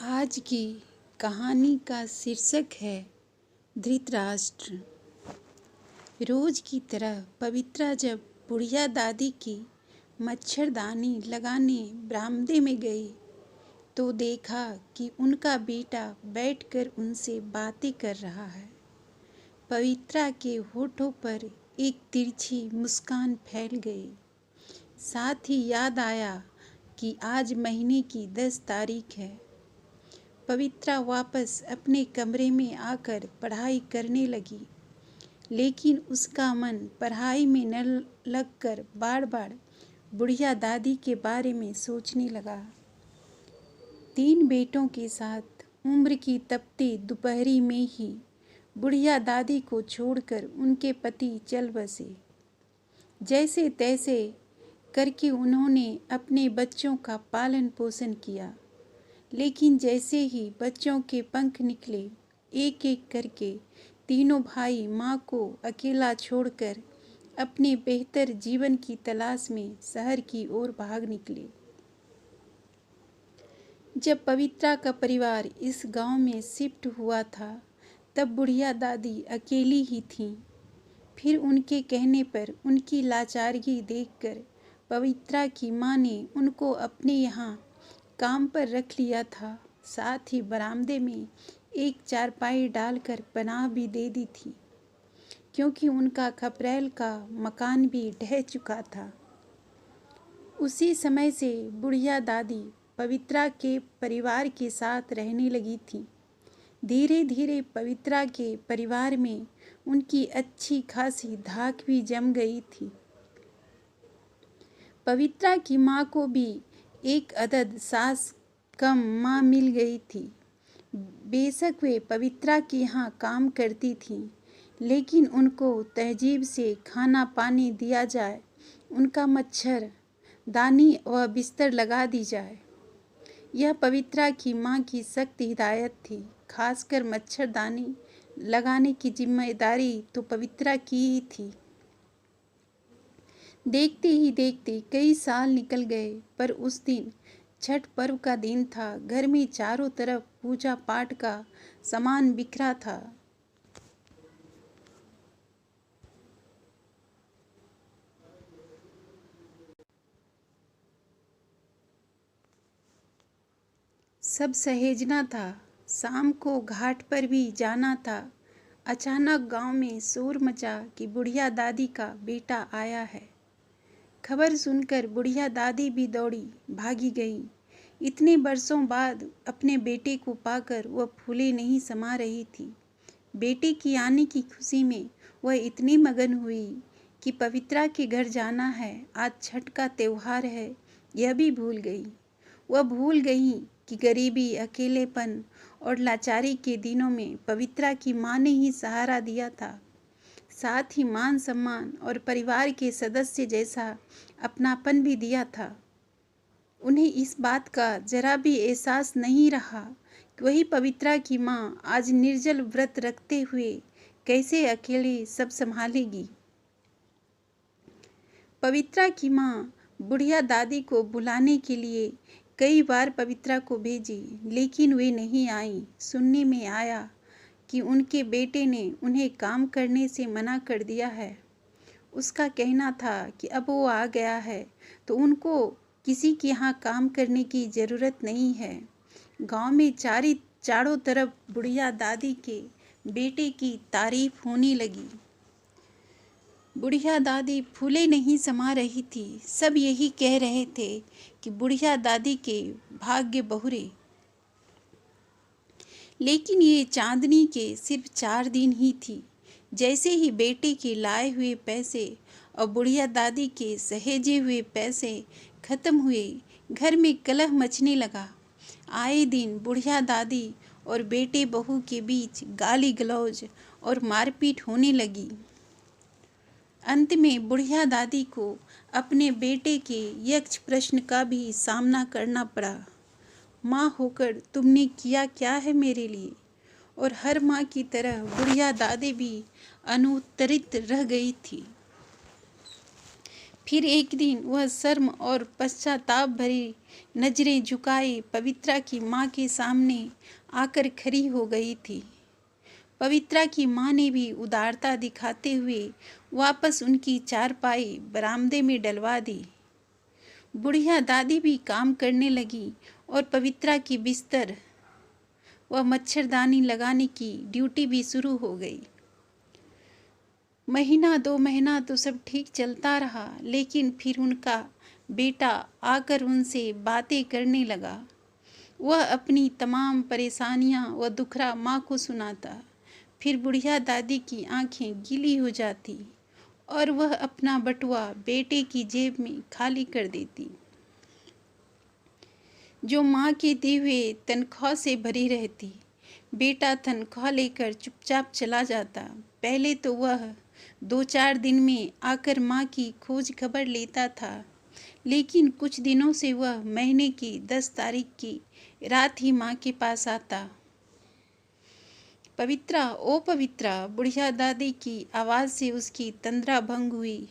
आज की कहानी का शीर्षक है धृतराष्ट्र। रोज की तरह पवित्रा जब बुढ़िया दादी की मच्छरदानी लगाने बरामदे में गई तो देखा कि उनका बेटा बैठकर उनसे बातें कर रहा है। पवित्रा के होठों पर एक तिरछी मुस्कान फैल गई। साथ ही याद आया कि आज महीने की 10 तारीख है। पवित्रा वापस अपने कमरे में आकर पढ़ाई करने लगी, लेकिन उसका मन पढ़ाई में न लगकर बार बार बुढ़िया दादी के बारे में सोचने लगा। 3 बेटों के साथ उम्र की तपती दोपहरी में ही बुढ़िया दादी को छोड़कर उनके पति चल बसे। जैसे तैसे करके उन्होंने अपने बच्चों का पालन पोषण किया, लेकिन जैसे ही बच्चों के पंख निकले, एक एक करके तीनों भाई माँ को अकेला छोड़कर अपने बेहतर जीवन की तलाश में शहर की ओर भाग निकले। जब पवित्रा का परिवार इस गांव में शिफ्ट हुआ था, तब बुढ़िया दादी अकेली ही थीं। फिर उनके कहने पर उनकी लाचारी देखकर पवित्रा की माँ ने उनको अपने यहाँ काम पर रख लिया था। साथ ही बरामदे में एक चारपाई डालकर पनाह भी दे दी थी, क्योंकि उनका खपरेल का मकान भी ढह चुका था। उसी समय से बुढ़िया दादी पवित्रा के परिवार के साथ रहने लगी थी। धीरे धीरे पवित्रा के परिवार में उनकी अच्छी खासी धाक भी जम गई थी। पवित्रा की माँ को भी एक अदद सास कम माँ मिल गई थी। बेशक वे पवित्रा के यहाँ काम करती थीं, लेकिन उनको तहजीब से खाना पानी दिया जाए, उनका मच्छर दानी व बिस्तर लगा दी जाए, यह पवित्रा की माँ की सख्त हिदायत थी। खासकर मच्छरदानी लगाने की जिम्मेदारी तो पवित्रा की ही थी। देखते ही देखते कई साल निकल गए, पर उस दिन छठ पर्व का दिन था। घर में चारों तरफ पूजा पाठ का सामान बिखरा था। सब सहेजना था। शाम को घाट पर भी जाना था। अचानक गांव में शोर मचा कि बुढ़िया दादी का बेटा आया है। खबर सुनकर बुढ़िया दादी भी दौड़ी भागी गई। इतने बरसों बाद अपने बेटे को पाकर वह फूले नहीं समा रही थी। बेटे की आने की खुशी में वह इतनी मगन हुई कि पवित्रा के घर जाना है, आज छठ का त्योहार है, यह भी भूल गई। वह भूल गई कि गरीबी, अकेलेपन और लाचारी के दिनों में पवित्रा की माँ ने ही सहारा दिया था। साथ ही मान सम्मान और परिवार के सदस्य जैसा अपनापन भी दिया था। उन्हें इस बात का जरा भी एहसास नहीं रहा कि वही पवित्रा की माँ आज निर्जल व्रत रखते हुए कैसे अकेले सब संभालेगी। पवित्रा की माँ बुढ़िया दादी को बुलाने के लिए कई बार पवित्रा को भेजी, लेकिन वे नहीं आई। सुनने में आया कि उनके बेटे ने उन्हें काम करने से मना कर दिया है। उसका कहना था कि अब वो आ गया है तो उनको किसी के यहाँ काम करने की ज़रूरत नहीं है। गांव में चारों तरफ बुढ़िया दादी के बेटे की तारीफ होने लगी। बुढ़िया दादी फूले नहीं समा रही थी। सब यही कह रहे थे कि बुढ़िया दादी के भाग्य बहुरे। लेकिन ये चांदनी के सिर्फ 4 दिन ही थी। जैसे ही बेटे के लाए हुए पैसे और बुढ़िया दादी के सहेजे हुए पैसे खत्म हुए, घर में कलह मचने लगा। आए दिन बुढ़िया दादी और बेटे बहू के बीच गाली गलौज और मारपीट होने लगी। अंत में बुढ़िया दादी को अपने बेटे के यक्ष प्रश्न का भी सामना करना पड़ा। माँ होकर तुमने किया क्या है मेरे लिए? और हर माँ की तरह बुढ़िया दादी भी अनुत्तरित रह गई थी। फिर एक दिन वह शर्म और पश्चाताप भरी नजरें झुकाए पवित्रा की माँ के सामने आकर खड़ी हो गई थी। पवित्रा की माँ ने भी उदारता दिखाते हुए वापस उनकी चारपाई बरामदे में डलवा दी। बुढ़िया दादी भी काम करने लगी और पवित्रा की बिस्तर व मच्छरदानी लगाने की ड्यूटी भी शुरू हो गई। महीना 2 महीना तो सब ठीक चलता रहा, लेकिन फिर उनका बेटा आकर उनसे बातें करने लगा। वह अपनी तमाम परेशानियां व दुखड़ा माँ को सुनाता। फिर बुढ़िया दादी की आंखें गीली हो जाती और वह अपना बटुआ बेटे की जेब में खाली कर देती, जो माँ के दिए हुए तनख्वाह से भरी रहती। बेटा तनख्वाह लेकर चुपचाप चला जाता। पहले तो वह 2-4 दिन में आकर माँ की खोज खबर लेता था, लेकिन कुछ दिनों से वह महीने की 10 तारीख की रात ही माँ के पास आता। पवित्रा, ओ पवित्रा, बुढ़िया दादी की आवाज़ से उसकी तंद्रा भंग हुई।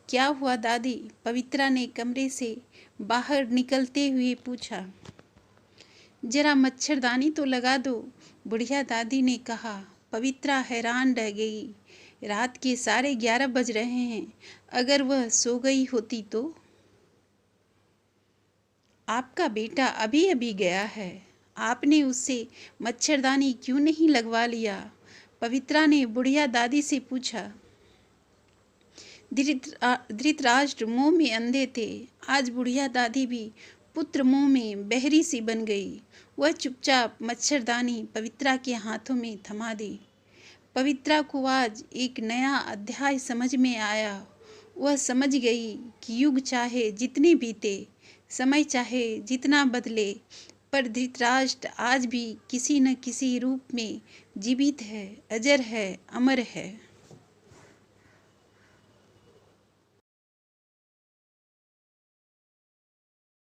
क्या हुआ दादी? पवित्रा ने कमरे से बाहर निकलते हुए पूछा। जरा मच्छरदानी तो लगा दो, बुढ़िया दादी ने कहा। पवित्रा हैरान रह गई। रात के 11:30 बज रहे हैं। अगर वह सो गई होती तो? आपका बेटा अभी अभी गया है, आपने उससे मच्छरदानी क्यों नहीं लगवा लिया? पवित्रा ने बुढ़िया दादी से पूछा। धृतराष्ट्र मुंह में अंधे थे। आज बुढ़िया दादी भी पुत्र मुंह में बहरी सी बन गई। वह चुपचाप मच्छरदानी पवित्रा के हाथों में थमा दी। पवित्रा को आज एक नया अध्याय समझ में आया। वह समझ गई कि युग चाहे जितने बीते, समय चाहे जितना बदले, पर धृतराष्ट्र आज भी किसी न किसी रूप में जीवित है, अजर है, अमर है।